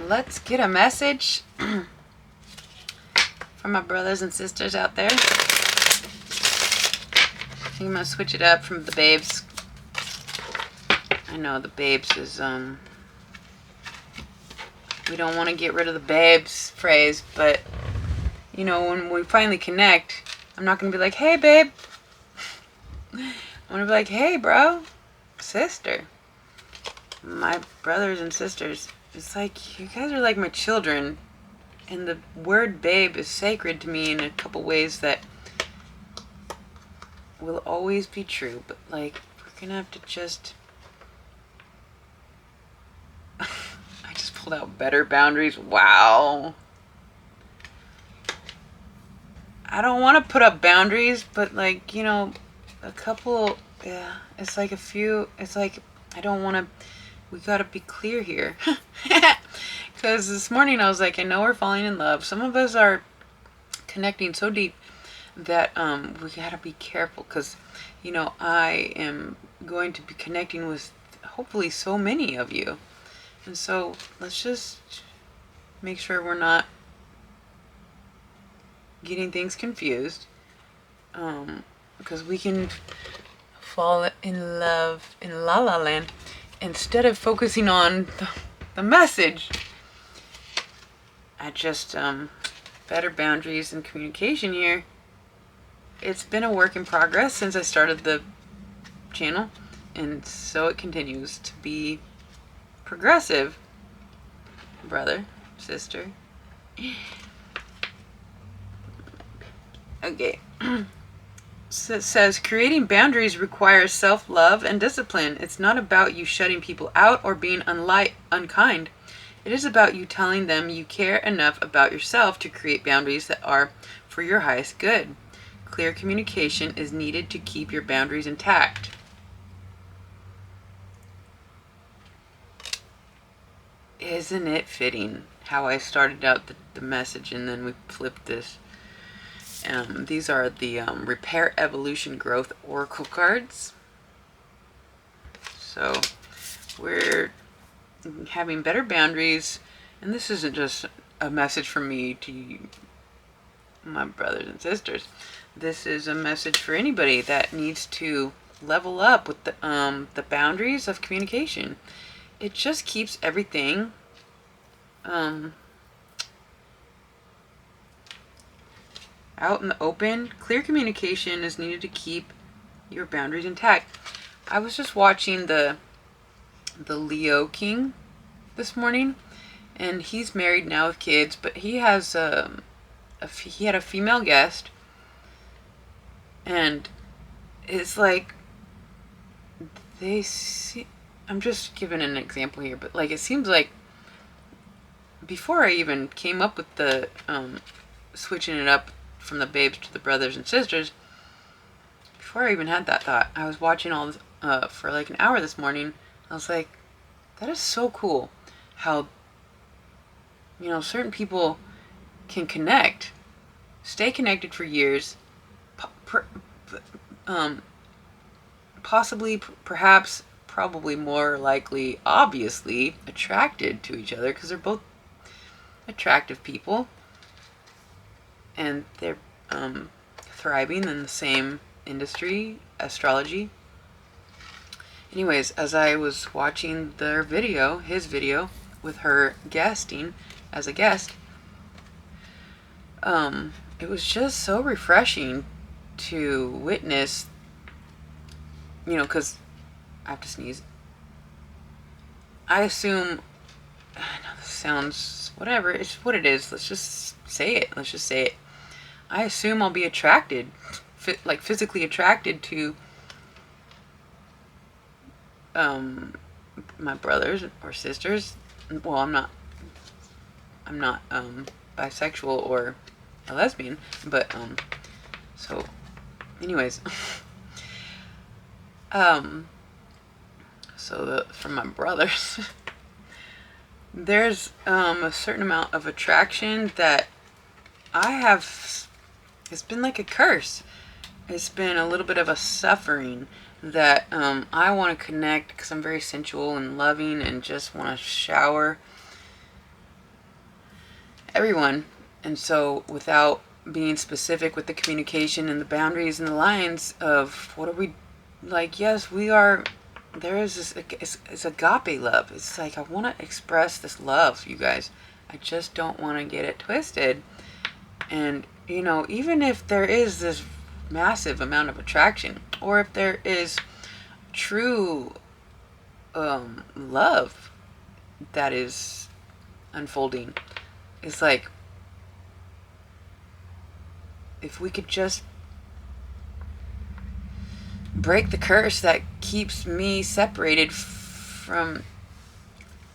let's get a message from my brothers and sisters out there. I'm going to switch it up from the babes. I know the babes is, we don't want to get rid of the babes phrase, but, you know, when we finally connect, I'm not going to be like, hey, babe. I'm going to be like, hey, bro, sister. My brothers and sisters. It's like, you guys are like my children. And the word babe is sacred to me in a couple ways that will always be true. But, like, we're going to have to just... I just pulled out better boundaries. Wow. I don't want to put up boundaries, but, like, you know, a couple... Yeah, it's like a few... It's like, I don't want to... We got to be clear here. Because this morning I was like, I know we're falling in love. Some of us are connecting so deep that we got to be careful. Because, you know, I am going to be connecting with hopefully so many of you. And so let's just make sure we're not getting things confused. Because we can fall in love in La La Land instead of focusing on the message. I just, better boundaries and communication here. It's been a work in progress since I started the channel, and so it continues to be progressive, brother, sister. Okay. So it says, creating boundaries requires self-love and discipline. It's not about you shutting people out or being unkind. It is about you telling them you care enough about yourself to create boundaries that are for your highest good. Clear communication is needed to keep your boundaries intact. Isn't it fitting how I started out the message and then we flipped this? These are the Repair, Evolution, Growth Oracle cards. So we're having better boundaries, and this isn't just a message from me to you, my brothers and sisters. This is a message for anybody that needs to level up with the boundaries of communication. It just keeps everything out in the open. Clear communication is needed to keep your boundaries intact. I was just watching the Leo King this morning, and he's married now with kids, but he has he had a female guest, and it's like they see. I'm just giving an example here, but like it seems like before I even came up with the switching it up from the babes to the brothers and sisters, before I even had that thought, I was watching all this for like an hour this morning. I was like, that is so cool how, you know, certain people can connect, stay connected for years, possibly, perhaps, probably more likely, obviously, attracted to each other because they're both attractive people and they're thriving in the same industry, astrology. Anyways, as I was watching their video, his video, with her guesting as a guest, it was just so refreshing to witness, you know, because I have to sneeze. I assume, I know this sounds, whatever, it's what it is. Let's just say it. Let's just say it. I assume I'll be attracted, like physically attracted to my brothers or sisters. Well, I'm not bisexual or a lesbian, but so anyways, so from my brothers, there's a certain amount of attraction that I have. It's been like a curse. It's been a little bit of a suffering that I want to connect because I'm very sensual and loving and just want to shower everyone. And so without being specific with the communication and the boundaries and the lines of what are we like, yes, we are, there is this, it's agape love. It's like, I want to express this love, you guys. I just don't want to get it twisted. And, you know, even if there is this massive amount of attraction, or if there is true love that is unfolding, it's like, if we could just break the curse that keeps me separated from,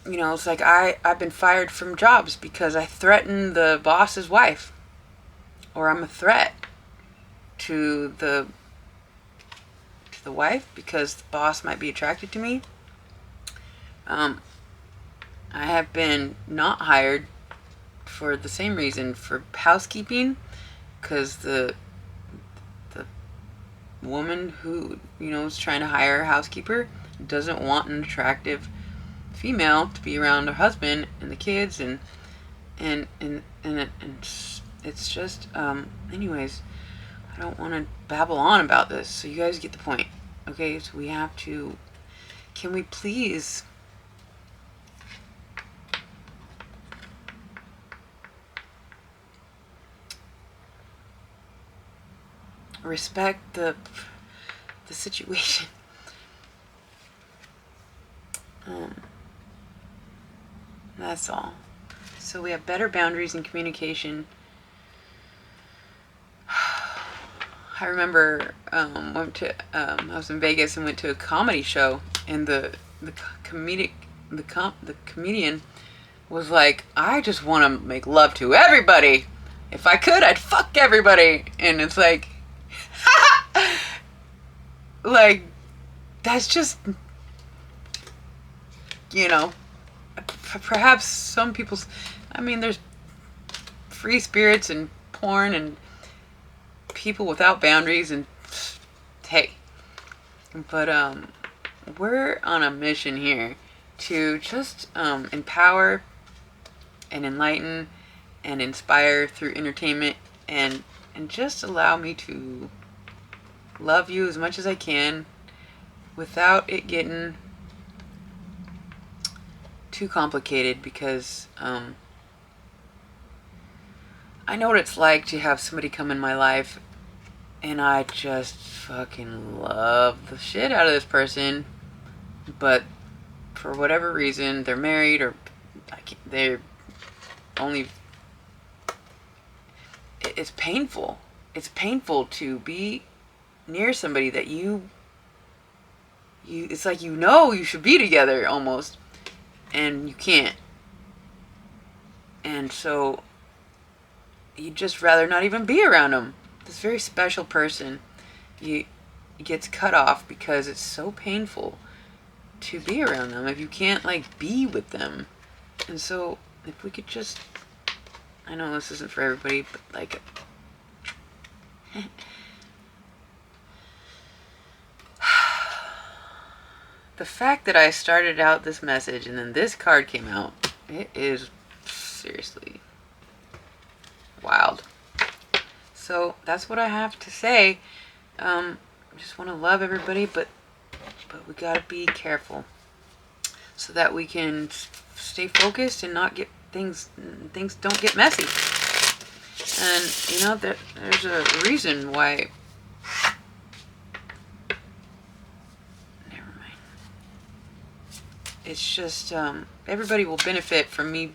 you know, it's like I've been fired from jobs because I threatened the boss's wife, or I'm a threat to the wife because the boss might be attracted to me. I have been not hired for the same reason, for housekeeping, because the woman who, you know, is trying to hire a housekeeper doesn't want an attractive female to be around her husband and the kids, and it's just anyways, I don't want to babble on about this, so you guys get the point. Okay, so we have to, can we please respect the situation? That's all. So we have better boundaries and communication. I remember went to I was in Vegas and went to a comedy show, and the comedian was like, I just want to make love to everybody. If I could, I'd fuck everybody. And it's like, like, that's just, you know, perhaps some people's, I mean, there's free spirits and porn and people without boundaries, and hey, but we're on a mission here to just empower and enlighten and inspire through entertainment, and just allow me to love you as much as I can without it getting too complicated, because I know what it's like to have somebody come in my life and I just fucking love the shit out of this person, but for whatever reason they're married, or they're only, it's painful. It's painful to be near somebody that you it's like, you know, you should be together almost, and you can't. And so you'd just rather not even be around them. This very special person, you gets cut off because it's so painful to be around them if you can't, like, be with them. And so if we could just, I know this isn't for everybody, but like the fact that I started out this message and then this card came out, it is seriously wild. So that's what I have to say. I just want to love everybody, but we gotta be careful so that we can stay focused and not get things don't get messy. And you know, there's a reason why. Never mind. It's just everybody will benefit from me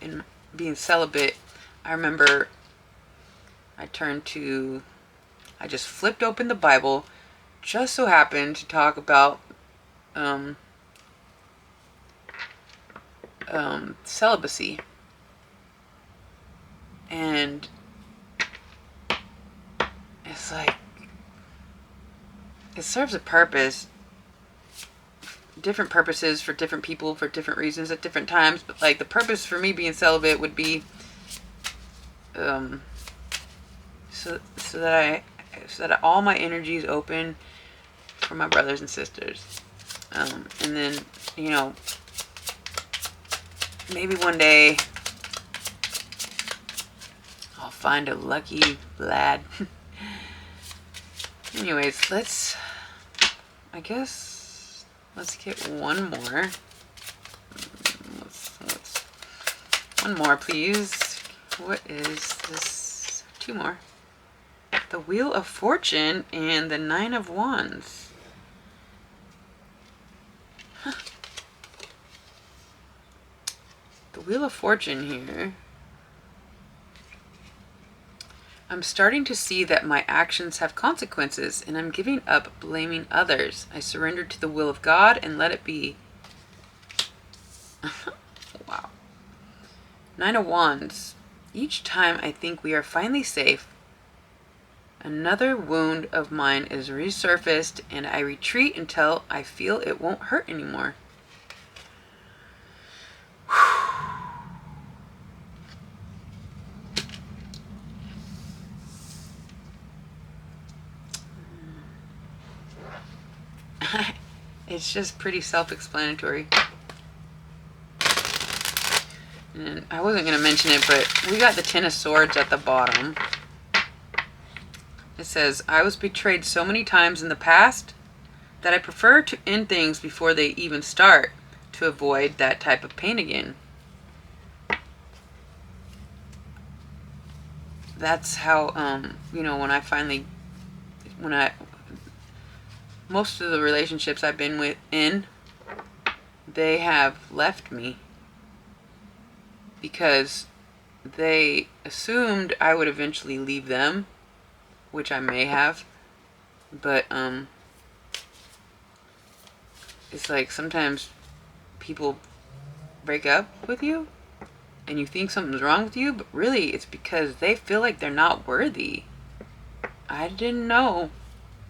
in being celibate. I remember I just flipped open the Bible, just so happened to talk about celibacy, and it's like, it serves a purpose, different purposes for different people for different reasons at different times, but like the purpose for me being celibate would be so that all my energy is open for my brothers and sisters, and then, you know, maybe one day find a lucky lad. Anyways, let's get one more. One more, please. What is this? Two more. The Wheel of Fortune and the Nine of Wands. Huh. The Wheel of Fortune here. I'm starting to see that my actions have consequences, and I'm giving up blaming others. I surrender to the will of God and let it be. Wow. Nine of Wands. Each time I think we are finally safe, another wound of mine is resurfaced, and I retreat until I feel it won't hurt anymore. It's just pretty self-explanatory. And I wasn't going to mention it, but we got the Ten of Swords at the bottom. It says, I was betrayed so many times in the past that I prefer to end things before they even start to avoid that type of pain again. That's how, most of the relationships I've been in, they have left me because they assumed I would eventually leave them, which I may have, but it's like sometimes people break up with you and you think something's wrong with you, but really it's because they feel like they're not worthy. I didn't know.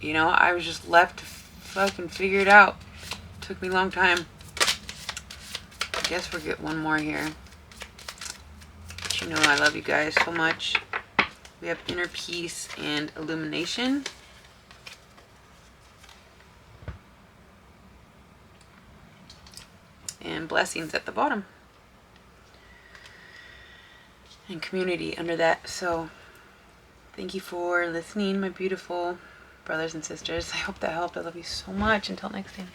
I was just left to fucking figure it out. Took me a long time. I guess we'll get one more here. But I love you guys so much. We have Inner Peace and Illumination. And Blessings at the bottom. And Community under that. So, thank you for listening, my beautiful brothers and sisters. I hope that helped. I love you so much. Until next time.